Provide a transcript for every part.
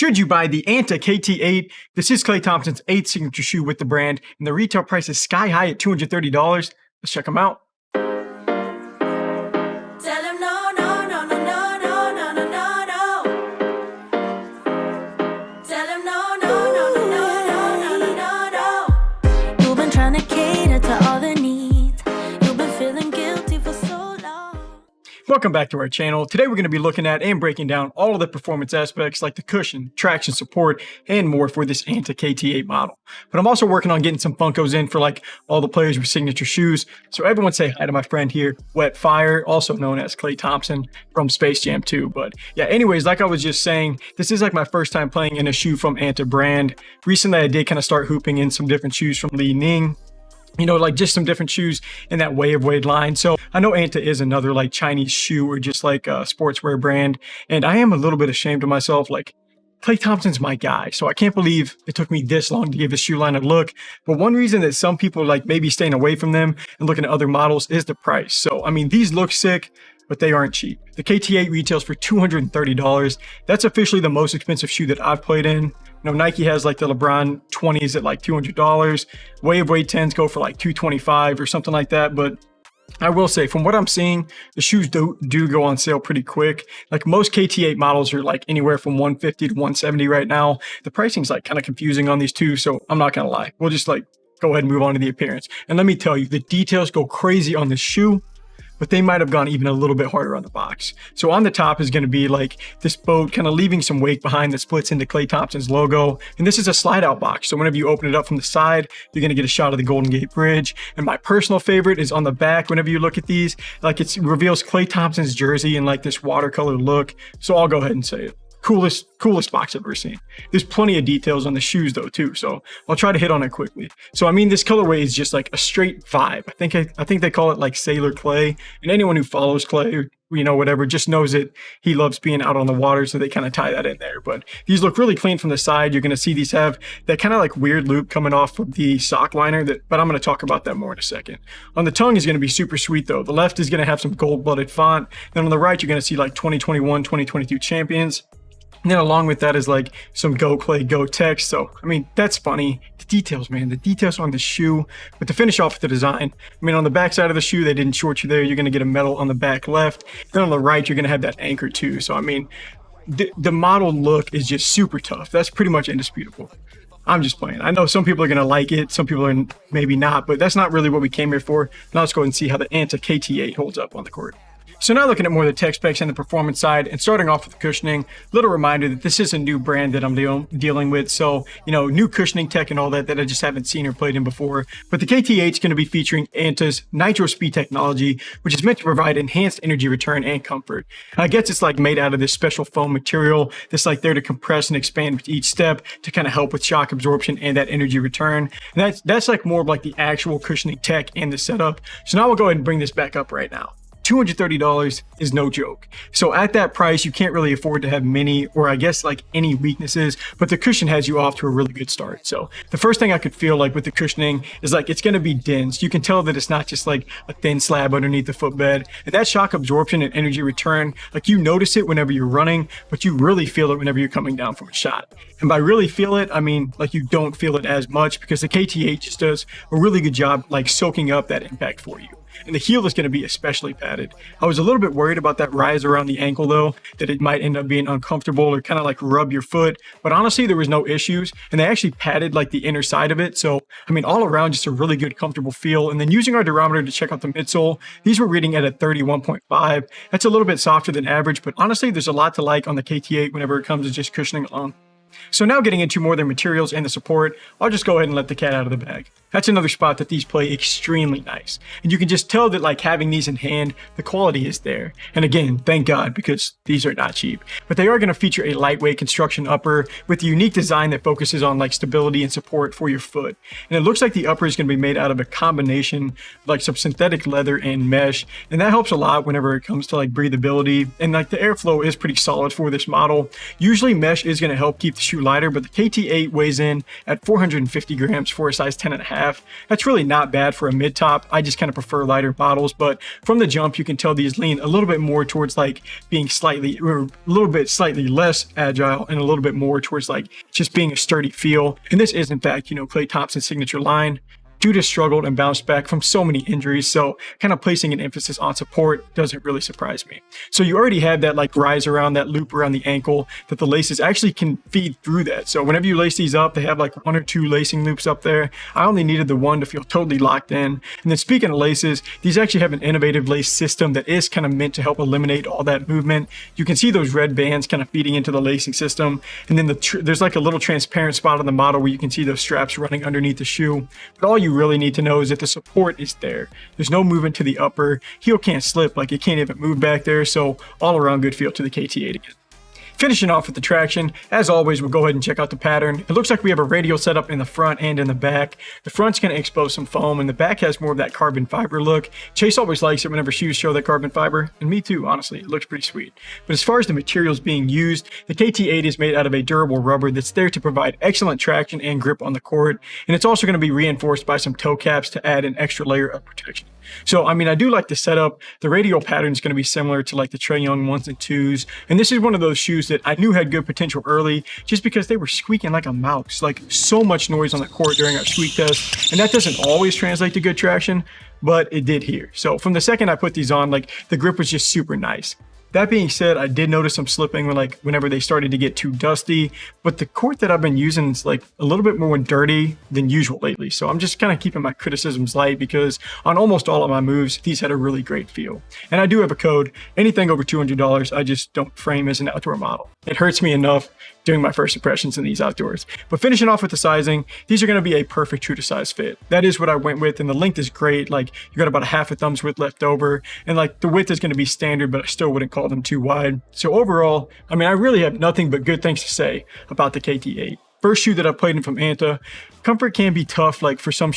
Should you buy the ANTA KT8? This is Klay Thompson's 8th signature shoe with the brand, and the retail price is sky high at $230. Let's check them out. Welcome back to our channel. Today we're going to be looking at and breaking down all of the performance aspects like the cushion, traction support, and more for this ANTA KT8 model. But I'm also working on getting some Funkos in for like all the players with signature shoes. So everyone say hi to my friend here, Wet Fire, also known as Klay Thompson from Space Jam 2. But yeah, anyways, like I was just saying, this is like my first time playing in a shoe from ANTA brand. Recently I did kind of start hooping in some different shoes from Li Ning. You know, like just some different shoes in that Way of Wade line. So I know ANTA is another like Chinese shoe or just like a sportswear brand. And I am a little bit ashamed of myself. Like Klay Thompson's my guy. So I can't believe it took me this long to give the shoe line a look. But one reason that some people like maybe staying away from them and looking at other models is the price. So, I mean, these look sick, but they aren't cheap. The KT8 retails for $230. That's officially the most expensive shoe that I've played in. You know, Nike has like the LeBron 20s at like $200. Way of Wade 10s go for like $225 or something like that. But I will say, from what I'm seeing, the shoes do go on sale pretty quick. Like most KT8 models are like anywhere from $150 to $170 right now. The pricing's like kind of confusing on these two, so I'm not gonna lie. We'll just like go ahead and move on to the appearance. And let me tell you, the details go crazy on this shoe, but they might have gone even a little bit harder on the box. So on the top is going to be like this boat kind of leaving some wake behind that splits into Klay Thompson's logo. And this is a slide out box. So whenever you open it up from the side, you're going to get a shot of the Golden Gate Bridge. And my personal favorite is on the back. Whenever you look at these, like it reveals Klay Thompson's jersey in like this watercolor look. So I'll go ahead and say it. Coolest box I've ever seen. There's plenty of details on the shoes though too, so I'll try to hit on it quickly. So I mean, this colorway is just like a straight vibe. I think they call it like Sailor Klay, and anyone who follows Klay or you know whatever just knows that he loves being out on the water, so they kind of tie that in there. But these look really clean from the side. You're going to see these have that kind of like weird loop coming off of the sock liner, but I'm going to talk about that more in a second. On the tongue is going to be super sweet though. The left is going to have some gold-blooded font. Then on the right, you're going to see like 2021, 2022 champions. And then along with that is like some Go Klay Go text. So, I mean, that's funny. The details, man, the details on the shoe. But to finish off with the design, I mean, on the back side of the shoe, they didn't short you there. You're going to get a medal on the back left. Then on the right, you're going to have that anchor too. So, I mean, the model look is just super tough. That's pretty much indisputable. I'm just playing. I know some people are going to like it. Some people are maybe not, but that's not really what we came here for. Now let's go ahead and see how the ANTA KT8 holds up on the court. So now looking at more of the tech specs and the performance side, and starting off with the cushioning, little reminder that this is a new brand that I'm dealing with. So, you know, new cushioning tech and all that I just haven't seen or played in before. But the KT8 is going to be featuring ANTA's Nitro Speed technology, which is meant to provide enhanced energy return and comfort. I guess it's like made out of this special foam material that's like there to compress and expand with each step to kind of help with shock absorption and that energy return. And that's like more of like the actual cushioning tech and the setup. So now we'll go ahead and bring this back up right now. $230 is no joke. So at that price, you can't really afford to have many, or I guess like any weaknesses, but the cushion has you off to a really good start. So the first thing I could feel like with the cushioning is like, it's going to be dense. You can tell that it's not just like a thin slab underneath the footbed. And that shock absorption and energy return, like you notice it whenever you're running, but you really feel it whenever you're coming down from a shot. And by really feel it, I mean, like you don't feel it as much because the KT8 just does a really good job like soaking up that impact for you. And the heel is going to be especially padded. I was a little bit worried about that rise around the ankle though, that it might end up being uncomfortable or kind of like rub your foot. But honestly, there was no issues. And they actually padded like the inner side of it. So, I mean, all around, just a really good, comfortable feel. And then using our durometer to check out the midsole, these were reading at a 31.5. That's a little bit softer than average, but honestly, there's a lot to like on the KT8 whenever it comes to just cushioning alone. So now getting into more of the materials and the support, I'll just go ahead and let the cat out of the bag. That's another spot that these play extremely nice. And you can just tell that like having these in hand, the quality is there. And again, thank God, because these are not cheap. But they are going to feature a lightweight construction upper with a unique design that focuses on like stability and support for your foot. And it looks like the upper is going to be made out of a combination of like some synthetic leather and mesh. And that helps a lot whenever it comes to like breathability. And like the airflow is pretty solid for this model. Usually mesh is going to help keep the shoe lighter, but the KT8 weighs in at 450 grams for a size 10.5. half. That's really not bad for a mid top. I just kind of prefer lighter models, but from the jump, you can tell these lean a little bit more towards like being slightly less agile and a little bit more towards like just being a sturdy feel. And this is in fact, Klay Thompson's signature line. Dude has struggled and bounced back from so many injuries, so kind of placing an emphasis on support doesn't really surprise me. So you already have that like rise around, that loop around the ankle, that the laces actually can feed through that. So whenever you lace these up, they have like 1 or 2 lacing loops up there. I only needed the one to feel totally locked in. And then speaking of laces, these actually have an innovative lace system that is kind of meant to help eliminate all that movement. You can see those red bands kind of feeding into the lacing system. And then there's like a little transparent spot on the model where you can see those straps running underneath the shoe. But all you really need to know is that the support is there. There's no movement to the upper. Heel can't slip, like it can't even move back there. So all around good feel to the KT8 again. Finishing off with the traction, as always, we'll go ahead and check out the pattern. It looks like we have a radial setup in the front and in the back. The front's going to expose some foam, and the back has more of that carbon fiber look. Chase always likes it whenever shoes show that carbon fiber, and me too, honestly. It looks pretty sweet. But as far as the materials being used, the KT8 is made out of a durable rubber that's there to provide excellent traction and grip on the court, and it's also going to be reinforced by some toe caps to add an extra layer of protection. So, I mean, I do like the setup. The radial pattern is going to be similar to like the Trae Young 1s and 2s. And this is one of those shoes that I knew had good potential early just because they were squeaking like a mouse, like so much noise on the court during our squeak test. And that doesn't always translate to good traction, but it did here. So from the second I put these on, like the grip was just super nice. That being said, I did notice some slipping whenever they started to get too dusty, but the court that I've been using is like a little bit more dirty than usual lately. So I'm just kind of keeping my criticisms light because on almost all of my moves, these had a really great feel. And I do have a code, anything over $200, I just don't frame as an outdoor model. It hurts me enough doing my first impressions in these outdoors. But finishing off with the sizing, these are going to be a perfect true to size fit. That is what I went with, and the length is great. Like you got about a half a thumb's width left over, and like the width is going to be standard, but I still wouldn't call them too wide. So overall, I mean, I really have nothing but good things to say about the KT8. First shoe that I played in from ANTA. Comfort can be tough, like for some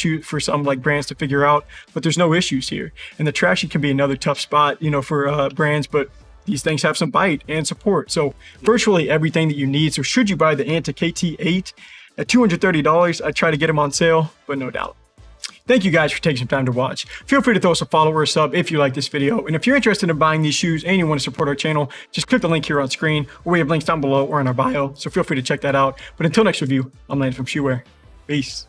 like brands to figure out, but there's no issues here. And the traction can be another tough spot, for brands, but these things have some bite and support. So virtually everything that you need. So should you buy the ANTA KT8 at $230, I'd try to get them on sale, but no doubt. Thank you guys for taking some time to watch. Feel free to throw us a follow or a sub if you like this video. And if you're interested in buying these shoes and you want to support our channel, just click the link here on screen, or we have links down below or in our bio. So feel free to check that out. But until next review, I'm Landon from Shoewear. Peace.